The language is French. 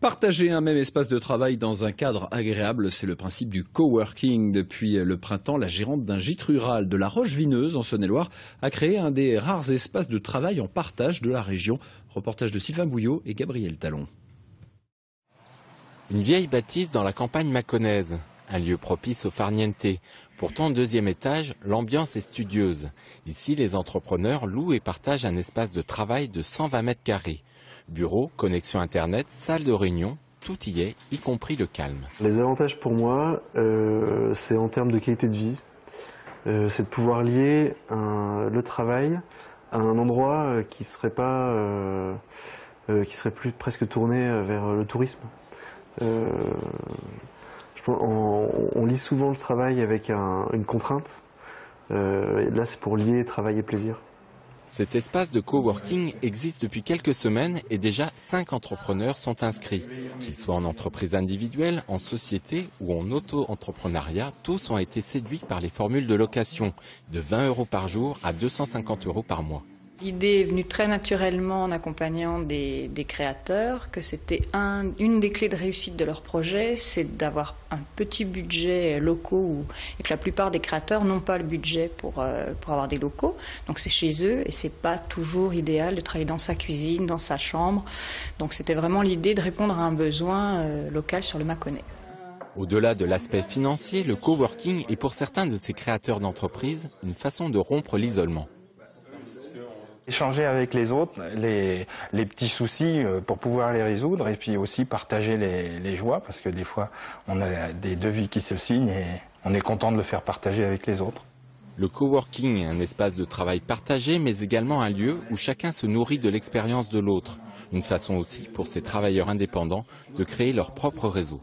Partager un même espace de travail dans un cadre agréable, c'est le principe du coworking. Depuis le printemps, la gérante d'un gîte rural de la Roche-Vineuse, en Saône-et-Loire, a créé un des rares espaces de travail en partage de la région. Reportage de Sylvain Bouillot et Gabriel Talon. Une vieille bâtisse dans la campagne mâconnaise, un lieu propice au farniente. Pourtant, au deuxième étage, l'ambiance est studieuse. Ici, les entrepreneurs louent et partagent un espace de travail de 120 mètres carrés. Bureau, connexion Internet, salle de réunion, tout y est, y compris le calme. Les avantages pour moi, c'est en termes de qualité de vie. C'est de pouvoir lier le travail à un endroit qui serait plus presque tourné vers le tourisme. On lie souvent le travail avec une contrainte. Là, c'est pour lier travail et plaisir. Cet espace de coworking existe depuis quelques semaines et déjà 5 entrepreneurs sont inscrits. Qu'ils soient en entreprise individuelle, en société ou en auto-entrepreneuriat, tous ont été séduits par les formules de location, de 20 € par jour à 250 € par mois. L'idée est venue très naturellement en accompagnant des créateurs, que c'était une des clés de réussite de leur projet, c'est d'avoir un petit budget locaux et que la plupart des créateurs n'ont pas le budget pour avoir des locaux. Donc c'est chez eux et c'est pas toujours idéal de travailler dans sa cuisine, dans sa chambre. Donc c'était vraiment l'idée de répondre à un besoin local sur le Mâconnais. Au-delà de l'aspect financier, le coworking est pour certains de ces créateurs d'entreprises une façon de rompre l'isolement. Échanger avec les autres, les petits soucis pour pouvoir les résoudre et puis aussi partager les joies parce que des fois on a des devis qui se signent et on est content de le faire partager avec les autres. Le coworking est un espace de travail partagé mais également un lieu où chacun se nourrit de l'expérience de l'autre. Une façon aussi pour ces travailleurs indépendants de créer leur propre réseau.